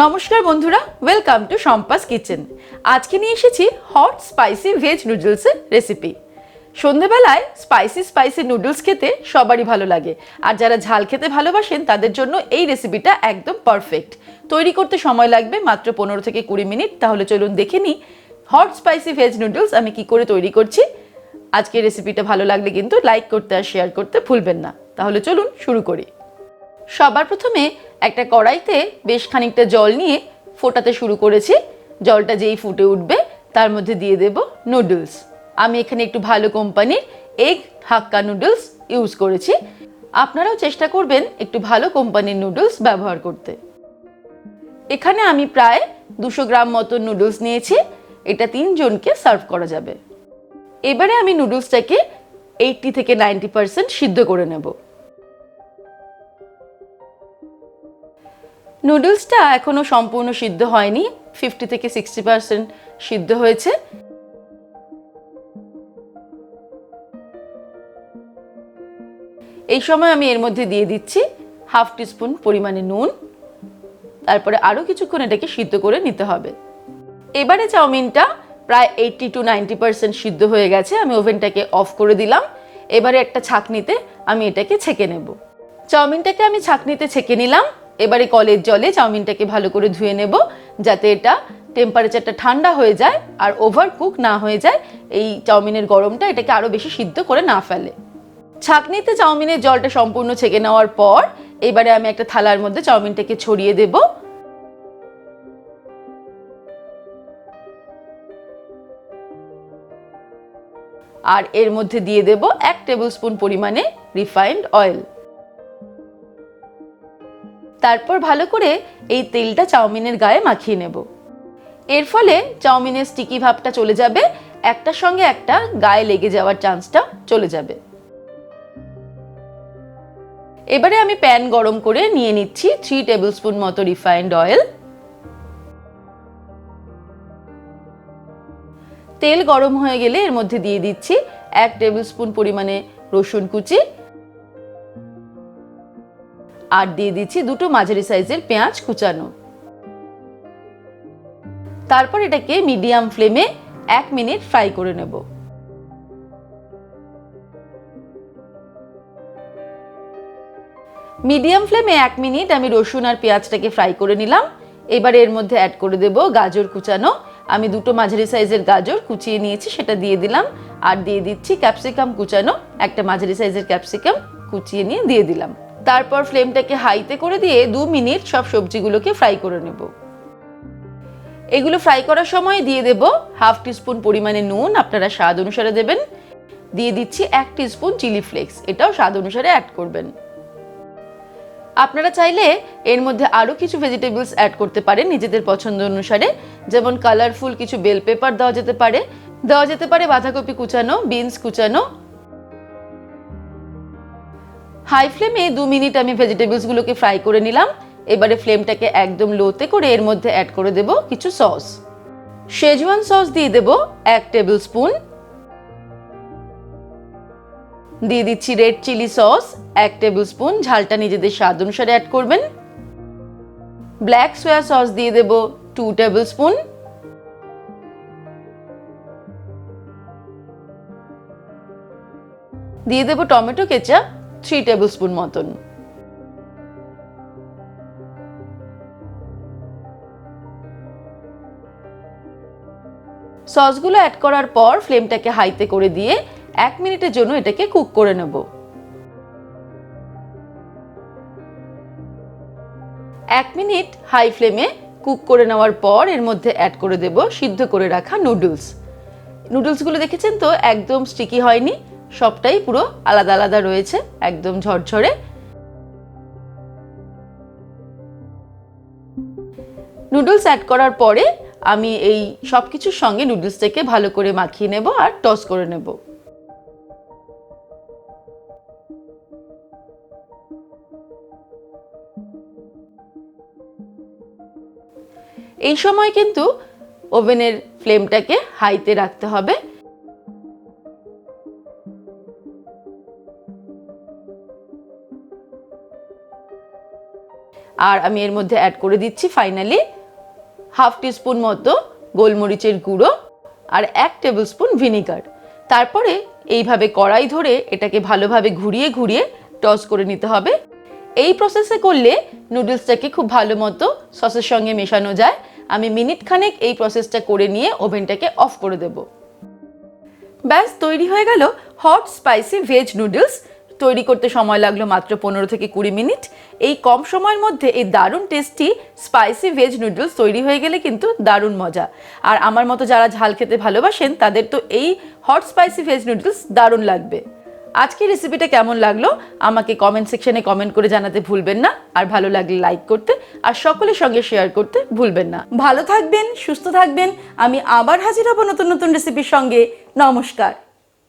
নমস্কার বন্ধুরা, welcome to Shampa's kitchen. আজকে নিয়ে এসেছি হট স্পাইসি ভেজ নুডলসের রেসিপি। সন্ধেবেলায় স্পাইসি নুডলস খেতে সবারই ভালো লাগে, আর যারা ঝাল খেতে ভালোবাসেন তাদের জন্য এই রেসিপিটা একদম পারফেক্ট। তৈরি করতে সময় লাগবে মাত্র 15 থেকে 20 মিনিট। তাহলে চলুন দেখে নিই হট স্পাইসি ভেজ নুডলস আমি কি করে তৈরি করছি। আজকের রেসিপিটা ভালো লাগলে কিন্তু লাইক করতে আর শেয়ার করতে ভুলবেন না। তাহলে চলুন শুরু করি। সবার প্রথমে একটা কড়াইতে বেশ খানিকটা জল নিয়ে ফোটাতে শুরু করেছি। জলটা যেই ফুটে উঠবে তার মধ্যে দিয়ে দেব নুডলস। আমি এখানে একটু ভালো কোম্পানির এগ হাক্কা নুডলস ইউজ করেছি। আপনারাও চেষ্টা করবেন একটু ভালো কোম্পানির নুডলস ব্যবহার করতে। এখানে আমি প্রায় 200 গ্রাম মতো নুডলস নিয়েছি। এটা 3 জনকে সার্ভ করা যাবে। এবারে আমি নুডলসটাকে 80 থেকে 90% সিদ্ধ করে নেব। নুডলসটা এখনো সম্পূর্ণ সিদ্ধ হয়নি, 50 থেকে 60% সিদ্ধ হয়েছে। এই সময় আমি এর মধ্যে দিয়ে দিচ্ছি হাফ টিস্পুন পরিমাণে নুন। তারপরে আরও কিছুক্ষণ এটাকে সিদ্ধ করে নিতে হবে। এবারে চাউমিনটা প্রায় 80 to 90% সিদ্ধ হয়ে গেছে। আমি ওভেনটাকে অফ করে দিলাম। এবারে একটা ছাঁকনিতে আমি এটাকে ছেঁকে নেব। চাউমিনটাকে আমি ছাঁকনিতে ছেঁকে নিলাম। এবারে কলের জলে চাউমিনটাকে ভালো করে ধুয়ে নেব, যাতে এটা টেম্পারেচারটা ঠান্ডা হয়ে যায় আর ওভার কুক না হয়ে যায়। এই চাউমিনের গরমটা এটাকে আরও বেশি সিদ্ধ করে না ফেলে। ছাঁকনিতে চাউমিনের জলটা সম্পূর্ণ ছেঁকে নেওয়ার পর এবারে আমি একটা থালার মধ্যে চাউমিনটাকে ছড়িয়ে দেব। আর এর মধ্যে দিয়ে দেব 1 টেবিল স্পুন পরিমাণে রিফাইন্ড অয়েল। তারপর ভালো করে এই তেলটা চাউমিনের গায়ে মাখিয়ে নেব। এর ফলে চাউমিনের স্টিকি ভাবটা চলে যাবে, একটার সঙ্গে একটা গায়ে লেগে যাওয়ার চান্সটা চলে যাবে। এবারে আমি প্যান গরম করে নিয়ে নিচ্ছি 3 টেবিল স্পুন মতো রিফাইন্ড অয়েল। তেল গরম হয়ে গেলে এর মধ্যে দিয়ে দিচ্ছি 1 টেবিল স্পুন পরিমাণে রসুন কুচি, আর দিয়ে দিচ্ছি 2টো মাঝারি সাইজের পেঁয়াজ কুচানো। তারপর এটাকে মিডিয়াম ফ্লেমে 1 মিনিট ফ্রাই করে নেব। মিডিয়াম ফ্লেমে 1 মিনিট আমি রসুন আর পেঁয়াজটাকে ফ্রাই করে নিলাম। এবার এর মধ্যে অ্যাড করে দেব গাজর কুচানো। আমি 2টো মাঝারি সাইজের গাজর কুচিয়ে নিয়েছি, সেটা দিয়ে দিলাম। আর দিয়ে দিচ্ছি ক্যাপসিকাম কুচানো, একটা মাঝারি সাইজের ক্যাপসিকাম কুচিয়ে নিয়ে দিয়ে দিলাম। তারপর ফ্লেমটাকে হাইতে করে দিয়ে 2 মিনিট সব সবজিগুলোকে ফ্রাই করে নেব। এগুলো ফ্রাই করার সময় দিয়ে দেব হাফ টিস্পুন পরিমাণে নুন, আপনারা স্বাদ অনুসারে দেবেন। দিয়ে দিচ্ছি 1 টিস্পুন চিলি ফ্লেক্স, এটাও স্বাদ অনুসারে অ্যাড করবেন। আপনারা চাইলে এর মধ্যে আরও কিছু ভেজিটেবলস অ্যাড করতে পারেন নিজেদের পছন্দ অনুসারে, যেমন কালারফুল কিছু বেল পেপার দেওয়া যেতে পারে বাঁধাকপি কুচানো, বিনস কুচানো। হাই ফ্লেমে 2 মিনিট আমি ভেজিটেবলসগুলোকে ফ্রাই করে নিলাম। এবারে ফ্লেমটাকে একদম লোতে করে এর মধ্যে অ্যাড করে দেব কিছু সস। শেজওয়ান সস দিয়ে দেব 1 টেবিল স্পুন। দিয়ে দিচ্ছি red chilli sauce 1 tablespoon, ঝালটা নিজেদের স্বাদ অনুসারে অ্যাড করবেন। ব্ল্যাক সোয়া সস দিয়ে দেব 2 টেবিল স্পুন। দিয়ে দেব টমেটো কেচাপ 3 টেবিল স্পুন মতন। সসগুলো অ্যাড করার পর ফ্লেমটাকে হাইতে করে দিয়ে 1 মিনিটের জন্য এটাকে কুক করে নেব। 1 মিনিট হাই ফ্লেমে কুক করে নেওয়ার পর এর মধ্যে অ্যাড করে দেব সিদ্ধ করে রাখা নুডলস। নুডলসগুলো দেখেছেন তো একদম স্টিকি হয়নি, সবটাই পুরো আলাদা আলাদা রয়েছে, একদম ঝরঝরে। নুডলস অ্যাড করার পরে আমি এই সব কিছুর সঙ্গে নুডলসটাকে ভালো করে মাখিয়ে নেব আর টস করে নেব। এই সময় কিন্তু ওভেনের ফ্লেমটাকে হাইতে রাখতে হবে। আর আমি এর মধ্যে অ্যাড করে দিচ্ছি ফাইনালি হাফ টিস্পুন মতো গোলমরিচের গুঁড়ো আর 1 টেবিল স্পুন ভিনিগার। তারপরে এইভাবে কড়াই ধরে এটাকে ভালোভাবে ঘুরিয়ে ঘুরিয়ে টস করে নিতে হবে। এই প্রসেসে করলে নুডলসটাকে খুব ভালো মতো সসের সঙ্গে মেশানো যায়। আমি মিনিট খানেক এই প্রসেসটা করে নিয়ে ওভেনটাকে অফ করে দেব। ব্যাস তৈরি হয়ে গেল হট স্পাইসি ভেজ নুডলস। তৈরি করতে সময় লাগলো মাত্র 15 থেকে 20 মিনিট। এই কম সময়ের মধ্যে এই দারুণ টেস্টি স্পাইসি ভেজ নুডলস তৈরি হয়ে গেলে কিন্তু দারুণ মজা। আর আমার মতো যারা ঝাল খেতে ভালোবাসেন তাদের তো এই হট স্পাইসি ভেজ নুডলস দারুণ লাগবে। আজকের রেসিপিটা কেমন লাগলো আমাকে কমেন্ট সেকশনে কমেন্ট করে জানাতে ভুলবেন না। আর ভালো লাগলে লাইক করতে আর সকলের সঙ্গে শেয়ার করতে ভুলবেন না। ভালো থাকবেন, সুস্থ থাকবেন। আমি আবার হাজির হব নতুন নতুন রেসিপির সঙ্গে। নমস্কার।